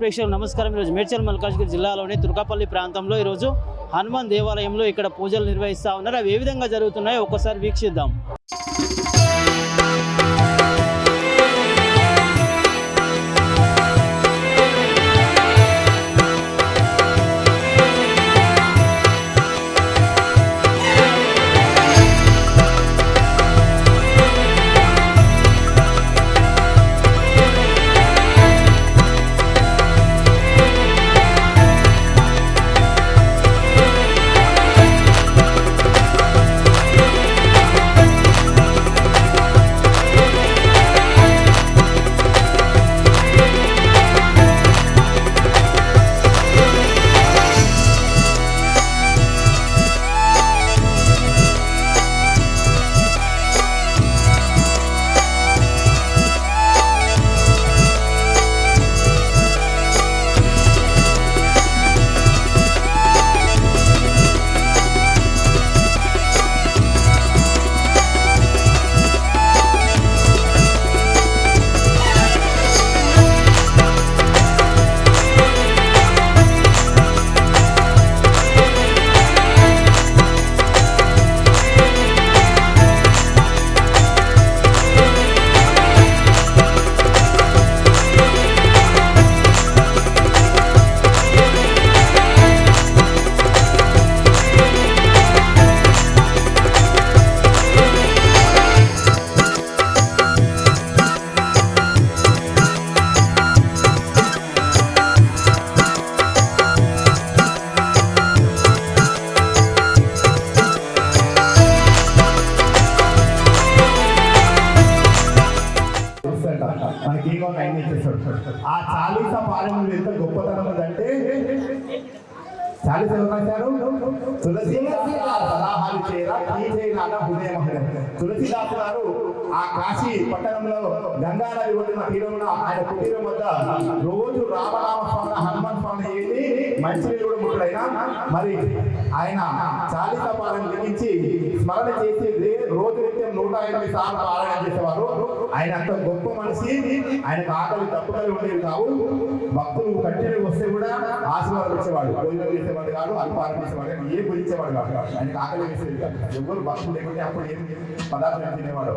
ప్రేక్షకులకు నమస్కారం. ఈరోజు మేడ్చల్ మల్కాజ్గిరి జిల్లాలోని తుర్కాపల్లి ప్రాంతంలో ఈరోజు హనుమాన్ దేవాలయంలో ఇక్కడ పూజలు నిర్వహిస్తూ ఉన్నారు. అవి ఏ విధంగా జరుగుతున్నాయో ఒక్కసారి వీక్షిద్దాం. ఆ చాలీసా పాలన ఎంత గొప్పతనం ఉందంటే చాలీసా రాశారు తులసిదాసు గారు ఆ కాశీ పట్టణంలో గంగా నది ఒడ్డున తీరంలో ఆయన కుటీరం వద్ద రోజు రామనామ స్వామి హనుమాన్ స్వామి వెళ్ళి మంచినీళ్ళు కూడా ముట్టుడైనా మరి ఆయన చాలీసా పాలన లిఖించి స్మరణ చేసి రోజు నిత్యం 108 సార్లు పాలన చేసేవారు. ఆయన అంత గొప్ప మనిషి. ఆయనకు ఆకలి తప్పుకలు ఉండేవి కావు. భక్తులు కంటిన్యూ వస్తే కూడా ఆశీర్వాదం ఇచ్చేవాడు. భోజనం చేసేవాడు కాదు, అల్పారం చేసేవాడు, ఏ గురించేవాడు కాదు. ఆయనకు ఆకలి వేసేది కాదు. ఎవరు భక్తులు లేకుంటే అప్పుడు ఏం పదార్థం తినేవాడు.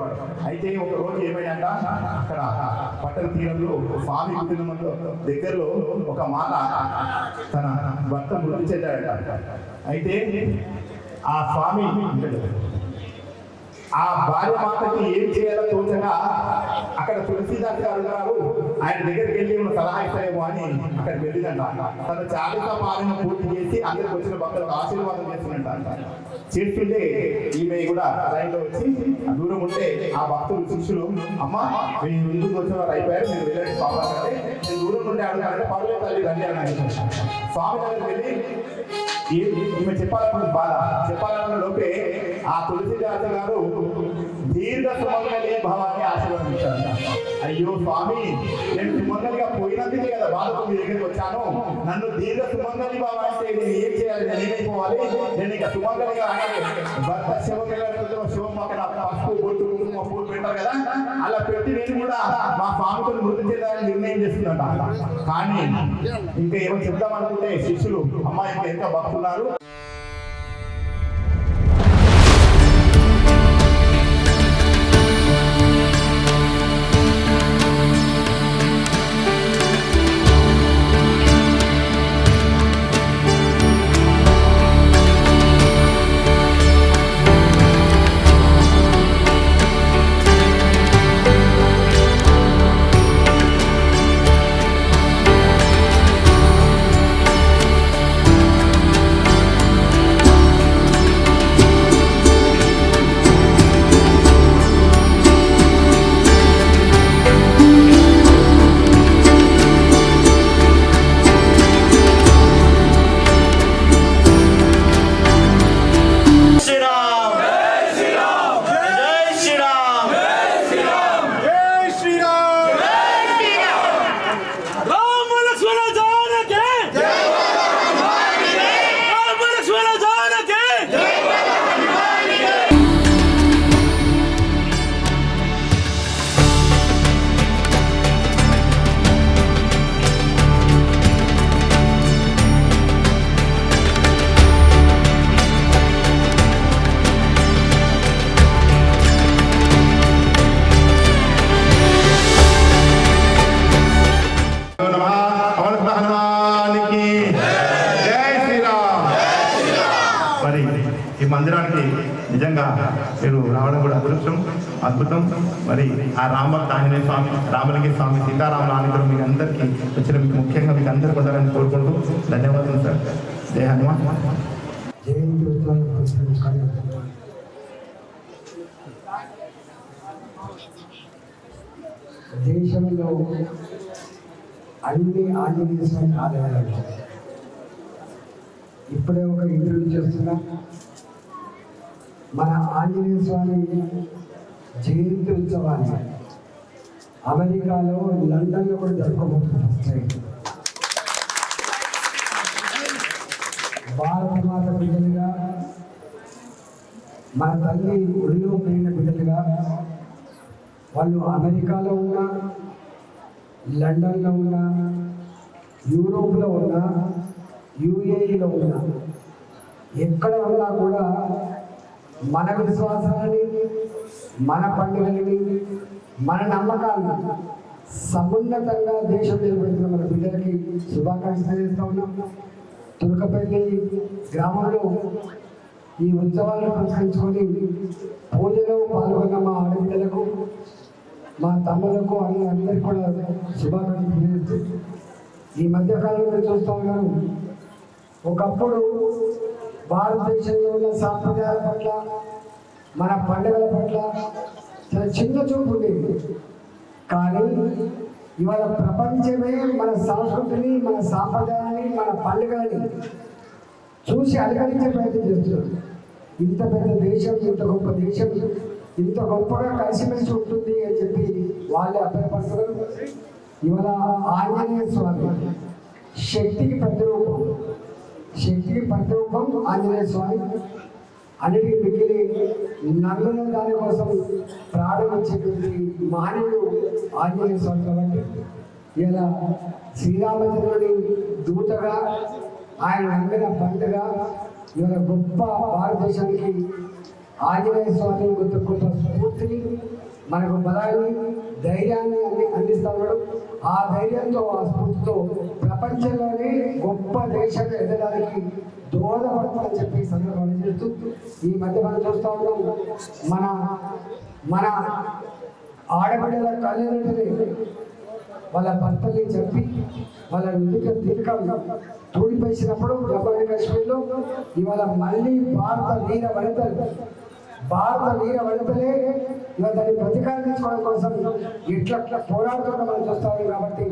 అయితే ఒక రోజు ఏమైందంట, అక్కడ పట్టణ తీరంలో స్వామి కుటుంబంలో దగ్గరలో ఒక మాత తన భర్త మృతి చెందాడట. అయితే ఆ స్వామి ఆ భార్య మాతకి ఏం చేయాలో తోచగా అక్కడ తులసిదాస్ గారు ఆయన దగ్గరికి వెళ్ళి సలహా ఇస్తాయేమో అని అక్కడ వెళ్ళిందంట. తను చాలీసా పాలన పూర్తి చేసి అందరికి వచ్చిన భక్తులకు ఆశీర్వాదం చేస్తున్నట్ట. చేస్తుంటే ఈమె కూడా లైన్లో వచ్చి దూరం ఉంటే ఆ భక్తులు శిష్యులు, అమ్మ మీరు ఎందుకు వచ్చిన వారు అయిపోయారు, మీరు వెళ్ళండి స్వామి అంటే నేను దూరం నుండి అడగాలంటే పర్లేదు తల్లి రండి అని స్వామి దగ్గరికి వెళ్ళి ఈమె చెప్పాలనుకున్న బాధ చెప్పాలనుకున్న లోపే ఆ తులసిదాస్ గారు దీర్ఘ సుమంగళి భావాన్ని ఆశీర్వదించారు. అయ్యో స్వామి, నేను సుమంగళిగా పోయినందుకే కదా బాధకు మీ దగ్గరికి వచ్చాను. నన్ను దీర్ఘ సుమంగళి భావ అంటే నేను ఏం చేయాలి, నేను ఏమైపోవాలి, నేను ఇక సుమంగళిగా భర్త శివం పక్కన పసుపు బొట్టు కుంకుమ పూలు పెట్టారు కదా, అలా పెట్టి నేను కూడా మా స్వామితో మృతి చేయాలని నిర్ణయం చేస్తున్నట్ట. కానీ ఇంకా ఏమో చెప్దామనుకుంటే శిష్యులు, అమ్మాయి ఇంకా ఎంత భక్తున్నారు. మందిరానికి నిజంగా మీరు రావడం కూడా అదృష్టం, అద్భుతం. మరి ఆ రామభక్త ఆంజనేయ స్వామి, రామలింగ స్వామి, సీతారాముల ఆనందరం మీకు అందరికీ వచ్చిన మీకు ముఖ్యంగా మీకు అందరికీ వదలని కోరుకుంటూ ధన్యవాదాలు సార్. జై హనుమాన్. జయంతి ఉత్సవాలు పురస్కరించుకొని దేశంలో అన్ని ఆంజనేయ స్వామి ఆలయాలు ఇప్పుడే ఒక ఇంటర్వ్యూ చేస్తున్నాం. మన ఆంజనేయ స్వామి జయంతి ఉత్సవాన్ని అమెరికాలో లండన్లో కూడా జరుపుకోబోతున్నారు. భారత మాత బిడ్డలుగా, మన తల్లి ఒడిలో పోయిన బిడ్డలుగా వాళ్ళు అమెరికాలో ఉన్నా, లండన్లో ఉన్నా, యూరోప్లో ఉన్నా, యుఏఈలో ఉన్నా, ఎక్కడ ఉన్నా కూడా మన విశ్వాసాలని, మన పండుగలని, మన నమ్మకాలను సమున్నతంగా దేశం నిలబెడుతున్న మన బిడ్డలకి శుభాకాంక్షలు చేస్తూ ఉన్నాం. తురకపల్లి గ్రామంలో ఈ ఉత్సవాలను పురస్కరించుకొని పూజలో పాల్గొన్న మా ఆడపిల్లలకు, మా తమ్ములకు, అందరికీ కూడా శుభాకాంక్షలు చేస్తూ ఈ మధ్యకాలంలో చూస్తూ ఉన్నాను, ఒకప్పుడు భారతదేశంలో ఉన్న సాంప్రదాయాల పట్ల, మన పండుగల పట్ల చాలా చిన్న చూపు ఉండేది. కానీ ఇవాళ ప్రపంచమే మన సంస్కృతిని, మన సాంప్రదాయాన్ని, మన పండుగలని చూసి అనుకరించే ప్రయత్నం చేస్తున్నారు. ఇంత పెద్ద దేశం, ఇంత గొప్ప దేశం, ఇంత గొప్పగా కలిసిమెలిసి ఉంటుంది అని చెప్పి వాళ్ళే అభ్యపడుతున్నారు. ఇవాళ ఆంజనేయ స్వామి శక్తికి ప్రతిరూపం, శక్తికి ప్రతిరూపం ఆంజనేయ స్వామి. అన్నిటికీ మిగిలి నమ్మిన దానికోసం ప్రారంభించేటువంటి మహనీయుడు ఆంజనేయ స్వామి. కాబట్టి ఇలా శ్రీరామచంద్రుడి దూతగా, ఆయన నమ్మిన పండుగ, ఇవాళ గొప్ప భారతదేశానికి ఆంజనేయ స్వామి గొప్ప గొప్ప స్ఫూర్తిని, మనకు బలాన్ని, ధైర్యాన్ని అందిస్తా ఉన్నాడు. ఆ ధైర్యంతో, ఆ స్ఫూర్తితో ప్రపంచంలోనే గొప్ప దేశంగా ఎదగడానికి దోహదపడుతుందని చెప్పి సందర్భాన్ని చేస్తూ ఈ మధ్య మనం చూస్తూ ఉన్నాం, మన మన ఆడబిడ్డల కళ్యాణాన్ని వాళ్ళ భర్తల్ని చెప్పి వాళ్ళ దీర్ఘం తోడిపేసినప్పుడు జమ్మూ అండ్ కాశ్మీర్లో ఇవాళ మళ్ళీ భారత వీర వనితలే ఇవాళ దాన్ని ప్రతీకారం తీసుకోవడం కోసం ఇట్లా పోరాడుతున్న మనం చూస్తాం. కాబట్టి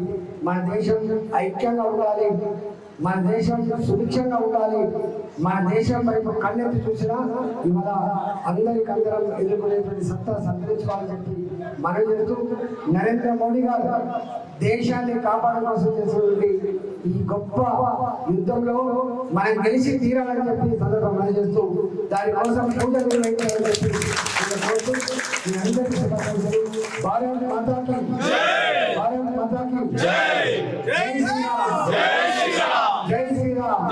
మన దేశం ఐక్యంగా ఉండాలి, మన దేశం సుభిక్షంగా ఉండాలి, మన దేశం వైపు కన్నెత్తి చూసినా ఇవాళ అందరం ఎదుర్కొనేటువంటి సత్తా సంతరించుకోవాలని చెప్పి మనం చెబుతూ, నరేంద్ర మోడీ గారు దేశాన్ని కాపాడడం కోసం చేసినటువంటి ఈ గొప్ప యుద్ధంలో మనం గెలిచి తీరాలని చెప్పి సందర్భం మనం చేస్తూ దానికోసం పూజలు నిర్వహించాలని చెప్పి మీ అందరికీ శుభాకాంక్షలు. భారత్ మాతాకి భారత్ మాతాకి జై శ్రీరామ్, జై శ్రీరామ్.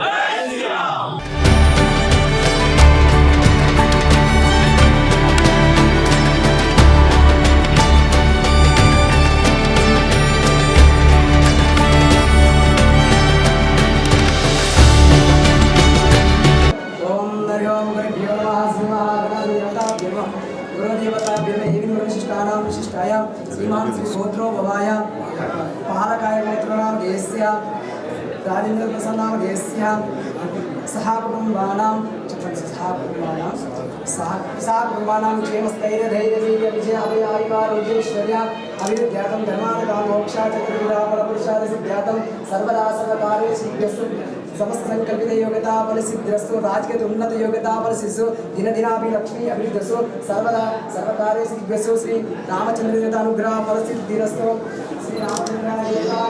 श्रीमान श्री गोत्रो भवाय पालकाय गोत्रनाम देस्य राजेंद्र प्रसन्नाम देस्य सह कुटुंबानां क्षेमस्थैर्य धैर्य वीर्य विजय अभय आयुर्विजयैश्वर्य अभिवृद्ध्यार्थं धर्मानुगाम मोक्षाचतुर्विधाफलपुरुषार्थ सिद्ध्यार्थं सर्वदा सर्वकार्ये सिद्ध्यस्तु समस्त संकल्पित योग्यता फल सिद्धिरस्तु राजकीय उन्नत योग्यता फल सिद्धि दिन दिनाभि लक्ष्मी अभिवृद्धिस्तु सर्वदा सर्वकार्ये सिद्ध्यस्तु श्री रामचंद्र देवता अनुग्रह फल सिद्धिरस्तु श्री रामचंद्र देवता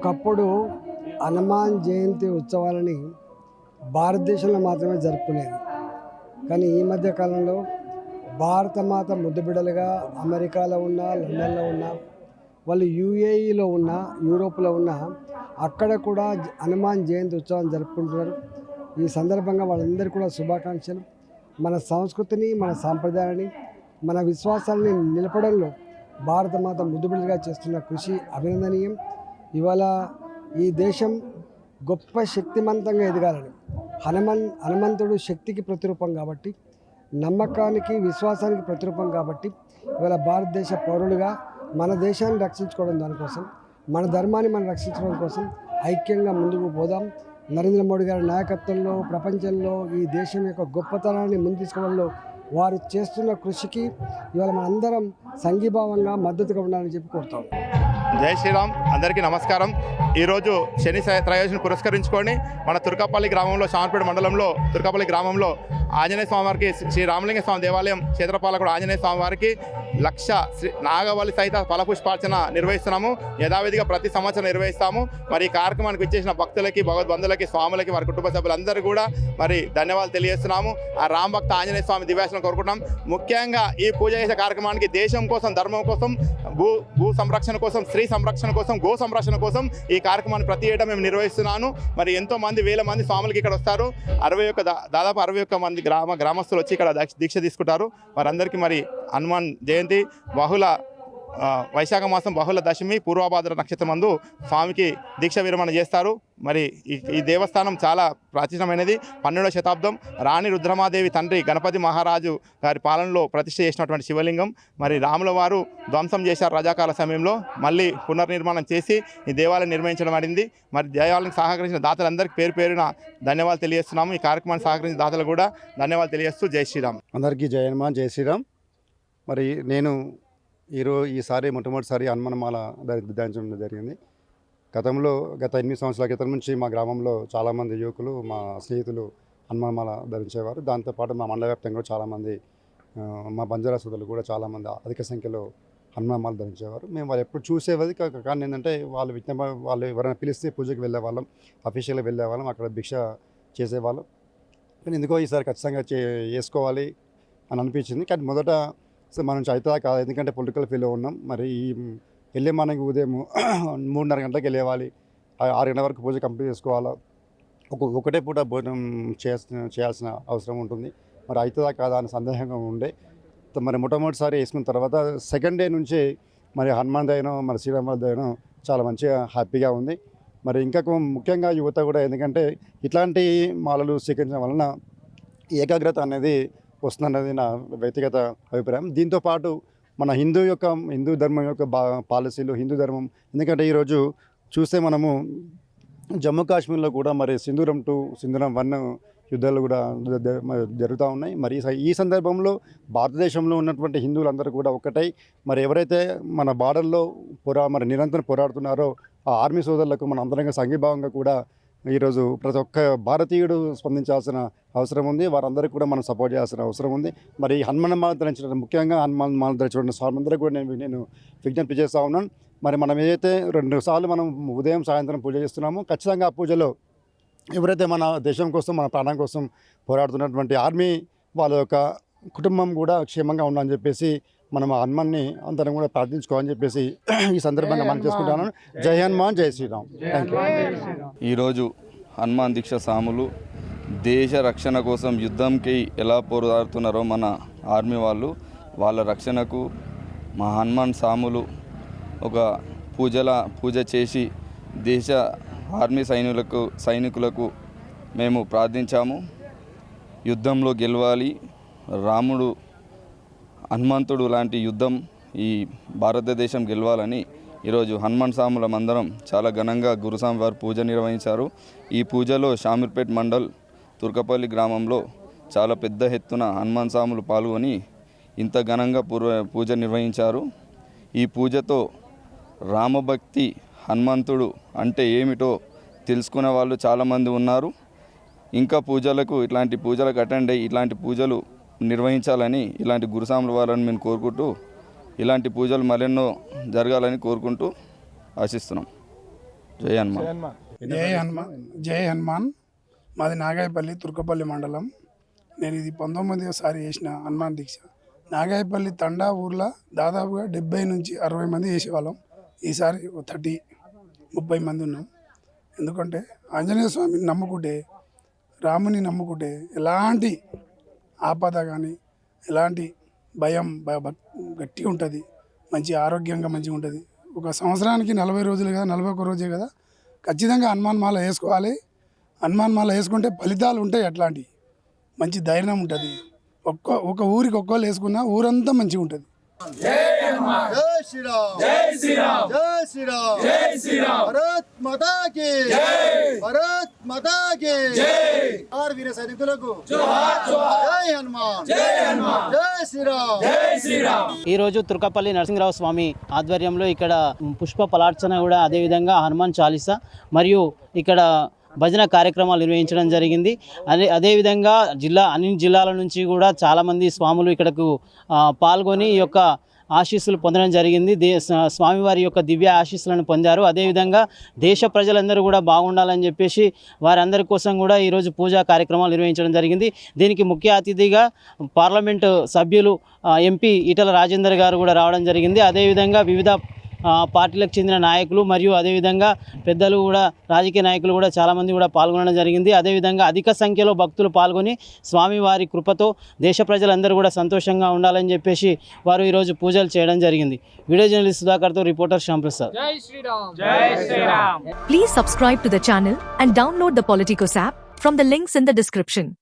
ఒకప్పుడు హనుమాన్ జయంతి ఉత్సవాలని భారతదేశంలో మాత్రమే జరుపుకునేది. కానీ ఈ మధ్య కాలంలో భారతమాత ముద్దుబిడ్డలుగా అమెరికాలో ఉన్న, లండన్లో ఉన్న, వాళ్ళు యూఏఈలో ఉన్న, యూరోప్లో ఉన్న, అక్కడ కూడా హనుమాన్ జయంతి ఉత్సవం జరుపుకుంటున్నారు. ఈ సందర్భంగా వాళ్ళందరికీ కూడా శుభాకాంక్షలు. మన సంస్కృతిని, మన సాంప్రదాయాన్ని, మన విశ్వాసాలని నిలపడంలో భారతమాత ముద్దుబిడ్డలుగా చేస్తున్న కృషి అభినందనీయం. ఇవాళ ఈ దేశం గొప్ప శక్తిమంతంగా ఎదగాలని, హనుమంతుడు శక్తికి ప్రతిరూపం కాబట్టి, నమ్మకానికి, విశ్వాసానికి ప్రతిరూపం కాబట్టి, ఇవాళ భారతదేశ పౌరులుగా మన దేశాన్ని రక్షించుకోవడం దానికోసం, మన ధర్మాన్ని మనం రక్షించడం కోసం ఐక్యంగా ముందుకు పోదాం. నరేంద్ర మోడీ గారి నాయకత్వంలో ప్రపంచంలో ఈ దేశం యొక్క గొప్పతనాన్ని ముందు తీసుకోవడంలో వారు చేస్తున్న కృషికి ఇవాళ మనందరం సంఘీభావంగా మద్దతుగా ఉండాలని చెప్పి కోరుతాం. జై శ్రీరామ్. అందరికీ నమస్కారం. ఈరోజు శని త్రయోదశిని పురస్కరించుకొని మన తుర్కాపల్లి గ్రామంలో, శామర్పేట మండలంలో తుర్కాపల్లి గ్రామంలో ఆంజనేయ స్వామి వారికి, శ్రీ రామలింగ స్వామి దేవాలయం క్షేత్రపాలకుడు ఆంజనేయ స్వామి వారికి లక్ష శ్రీ నాగవల్లి సహిత ఫలపుష్పార్చన నిర్వహిస్తున్నాము. యథావిధిగా ప్రతి సంవత్సరం నిర్వహిస్తాము. మరి ఈ కార్యక్రమానికి ఇచ్చేసిన భక్తులకి, భగవద్బంధులకి, స్వాములకి, వారి కుటుంబ సభ్యులందరూ కూడా మరి ధన్యవాదాలు తెలియజేస్తున్నాము. ఆ రామభక్త ఆంజనేయ స్వామి దివ్యాసనం కోరుకుంటున్నాం. ముఖ్యంగా ఈ పూజ చేసే కార్యక్రమానికి దేశం కోసం, ధర్మం కోసం, భూ సంరక్షణ కోసం, స్త్రీ సంరక్షణ కోసం, గో సంరక్షణ కోసం ఈ కార్యక్రమాన్ని ప్రతి ఏటా మేము నిర్వహిస్తున్నాను. మరి ఎంతో మంది, వేల మంది స్వాములకి ఇక్కడ వస్తారు. దాదాపు 61 మంది గ్రామస్తులు వచ్చి ఇక్కడ దీక్ష తీసుకుంటారు. వారందరికీ మరి హనుమాన్ జయంతి వైశాఖ మాసం బహుళ దశమి పూర్వభాద్ర నక్షత్రం మందు స్వామికి దీక్ష విరమణ చేస్తారు. మరి ఈ దేవస్థానం చాలా ప్రాచీనమైనది. 12వ శతాబ్దం రాణి రుద్రమాదేవి తండ్రి గణపతి మహారాజు గారి పాలనలో ప్రతిష్ఠ చేసినటువంటి శివలింగం. మరి రాముల వారు ధ్వంసం చేశారు రజాకాల సమయంలో. మళ్ళీ పునర్నిర్మాణం చేసి ఈ దేవాలయం నిర్మించడం అయింది. మరి దేవాలయం సహకరించిన దాతలందరికీ పేరు పేరున ధన్యవాదాలు తెలియజేస్తున్నాము. ఈ కార్యక్రమాన్ని సహకరించిన దాతలు కూడా ధన్యవాదాలు తెలియజేస్తూ జై శ్రీరామ్. అందరికీ జై హనుమాన్, జై శ్రీరామ్. మరి నేను ఈసారి మొట్టమొదటిసారి హనుమానమాల ధరించడం జరిగింది. గత 8 సంవత్సరాల క్రితం నుంచి మా గ్రామంలో చాలామంది యువకులు, మా స్నేహితులు హనుమానమాల ధరించేవారు. దాంతోపాటు మా మండల వ్యాప్తంగా చాలామంది, మా బంజారా సోదరులు కూడా చాలామంది అధిక సంఖ్యలో హనుమానమాల ధరించేవారు. మేము వాళ్ళు ఎప్పుడు చూసేది. కానీ ఏంటంటే వాళ్ళు ఎవరైనా పిలిస్తే పూజకి వెళ్ళేవాళ్ళం, అఫీషియల్గా వెళ్ళేవాళ్ళం, అక్కడ భిక్ష చేసేవాళ్ళం. కానీ ఎందుకో ఈసారి ఖచ్చితంగా చేసుకోవాలి అని అనిపించింది. కానీ మొదట మనం అవుతుందా కాదు, ఎందుకంటే పొలిటికల్ ఫీల్లో ఉన్నాం. మరి వెళ్ళే మనకి ఉదయం 3:30 గంటలకు వెళ్ళేవాలి, 6 గంటల వరకు పూజ కంప్లీట్ చేసుకోవాలా, ఒకటే పూట భోజనం చేయాల్సిన అవసరం ఉంటుంది. మరి అవుతుందా కాదా అని సందేహంగా ఉండే. మరి మొట్టమొదటిసారి వేసుకున్న తర్వాత సెకండ్ డే నుంచే మరి హనుమాన్ దయనం, మరి శ్రీరామ దయనం చాలా మంచిగా హ్యాపీగా ఉంది. మరి ఇంకా ముఖ్యంగా యువత కూడా, ఎందుకంటే ఇట్లాంటి మాలలు స్వీకరించడం వలన ఏకాగ్రత అనేది వస్తుందన్నది నా వ్యక్తిగత అభిప్రాయం. దీంతోపాటు మన హిందూ ధర్మం యొక్క పాలసీలు, హిందూ ధర్మం, ఎందుకంటే ఈరోజు చూస్తే మనము జమ్మూ కాశ్మీర్లో కూడా మరి సింధూరం 2, సింధూరం 1 యుద్ధాలు కూడా జరుగుతూ ఉన్నాయి. మరి ఈ సందర్భంలో భారతదేశంలో ఉన్నటువంటి హిందువులందరూ కూడా ఒకటై మరి ఎవరైతే మన బార్డర్లో మరి నిరంతరం పోరాడుతున్నారో ఆ ఆర్మీ సోదరులకు మన అందరంగా సంఘీభావంగా కూడా ఈరోజు ప్రతి ఒక్క భారతీయుడు స్పందించాల్సిన అవసరం ఉంది. వారందరికీ కూడా మనం సపోర్ట్ చేయాల్సిన అవసరం ఉంది. మరి హనుమాన్ ధరించడం, ముఖ్యంగా హనుమాన్ మాల ధరించడం స్వామిందరూ కూడా నేను విజ్ఞప్తి చేస్తూ ఉన్నాను. మరి మనం ఏదైతే 2 సార్లు మనం ఉదయం సాయంత్రం పూజ చేస్తున్నామో, ఖచ్చితంగా ఆ పూజలో ఎవరైతే మన దేశం కోసం, మన ప్రాణం కోసం పోరాడుతున్నటువంటి ఆర్మీ వాళ్ళ యొక్క కుటుంబం కూడా క్షేమంగా ఉండాలని చెప్పేసి మనం హనుమాన్ని అందరం కూడా ప్రార్థించుకోవాలని చెప్పేసి ఈ సందర్భంగా మనం చేసుకుంటాను. జై హనుమాన్, జై శ్రీరామ్. Thank you. ఈరోజు హనుమాన్ దీక్ష సాములు దేశ రక్షణ కోసం యుద్ధంకి ఎలా పోరాడుతున్నారో మన ఆర్మీ వాళ్ళ రక్షణకు మా హనుమాన్ సాములు ఒక పూజ చేసి దేశ ఆర్మీ సైనికులకు మేము ప్రార్థించాము. యుద్ధంలో గెలవాలి, రాముడు హనుమంతుడు లాంటి యుద్ధం ఈ భారతదేశం గెలవాలని ఈరోజు హనుమాన్ సాములం అందరం చాలా ఘనంగా గురుస్వామి వారు పూజ నిర్వహించారు. ఈ పూజలో శామీర్పేట్ మండల్ తుర్కపల్లి గ్రామంలో చాలా పెద్ద ఎత్తున హనుమాన్ సాములు పాల్గొని ఇంత ఘనంగా పూజ నిర్వహించారు. ఈ పూజతో రామభక్తి, హనుమంతుడు అంటే ఏమిటో తెలుసుకునే వాళ్ళు చాలామంది ఉన్నారు. ఇంకా ఇట్లాంటి పూజలకు అటెండ్ అయ్యి ఇట్లాంటి పూజలు నిర్వహించాలని, ఇలాంటి గురుస్వాముల వారిని మేము కోరుకుంటూ ఇలాంటి పూజలు మరెన్నో జరగాలని కోరుకుంటూ ఆశిస్తున్నాం. జై హనుమాన్. జై హనుమాన్. మాది నాగాయపల్లి తుర్కపల్లి మండలం. నేను ఇది 19వ చేసిన హనుమాన్ దీక్ష. నాగాయపల్లి తండా ఊర్లో దాదాపుగా 70 నుంచి 60 మంది చేసేవాళ్ళం. ఈసారి 30 మంది ఉన్నాం. ఎందుకంటే ఆంజనేయ స్వామిని నమ్ముకుంటే, రాముని నమ్ముకుంటే ఎలాంటి ఆపద కానీ ఎలాంటి భయం గట్టిగా ఉంటుంది. మంచి ఆరోగ్యంగా మంచిగా ఉంటుంది. ఒక సంవత్సరానికి 40 రోజులు కదా, 41 రోజే కదా, ఖచ్చితంగా హనుమాన్ మాల వేసుకోవాలి. హనుమాన్ మాల వేసుకుంటే ఫలితాలు ఉంటాయి. అట్లాంటివి మంచి ధైర్యం ఉంటుంది. ఒక ఊరికి ఒక్కళ్ళు వేసుకున్నా ఊరంతా మంచిగా ఉంటుంది. జై శ్రీరామ్. జై శ్రీరామ్. జై శ్రీరామ్. జై శ్రీరామ్. భారత్ మాతా కీ జై. భారత్ మాతా కీ జై. ఆర్ వీర సైనికులకు జోహార్ జోహార్. జై హనుమాన్. జై హనుమాన్. జై శ్రీరామ్. జై శ్రీరామ్. ఈరోజు తుర్కపల్లి నరసింహరావు స్వామి ఆధ్వర్యంలో ఇక్కడ పుష్ప పలార్చన కూడా, అదేవిధంగా హనుమాన్ చాలీసా మరియు ఇక్కడ భజన కార్యక్రమాలు నిర్వహించడం జరిగింది. అదేవిధంగా అన్ని జిల్లాల నుంచి కూడా చాలామంది స్వాములు ఇక్కడకు పాల్గొని ఈ యొక్క ఆశీస్సులు పొందడం జరిగింది. స్వామివారి యొక్క దివ్య ఆశీస్సులను పొందారు. అదేవిధంగా దేశ ప్రజలందరూ కూడా బాగుండాలని చెప్పేసి వారందరి కోసం కూడా ఈరోజు పూజా కార్యక్రమాలు నిర్వహించడం జరిగింది. దీనికి ముఖ్య అతిథిగా పార్లమెంటు సభ్యులు ఎంపీ ఈటల రాజేందర్ గారు కూడా రావడం జరిగింది. అదేవిధంగా వివిధ పార్టీలకు చెందిన నాయకులు మరియు అదేవిధంగా పెద్దలు కూడా, రాజకీయ నాయకులు కూడా చాలామంది కూడా పాల్గొనడం జరిగింది. అదేవిధంగా అధిక సంఖ్యలో భక్తులు పాల్గొని స్వామివారి కృపతో దేశ ప్రజలందరూ కూడా సంతోషంగా ఉండాలని చెప్పేసి వారు ఈరోజు పూజలు చేయడం జరిగింది. వీడియో జర్నలిస్ట్ సుధాకర్తో రిపోర్టర్ శ్యాంప్రసాద్. జై శ్రీరామ్. జై Sriram. Please subscribe to the channel and download the Politicos app from the links in the description.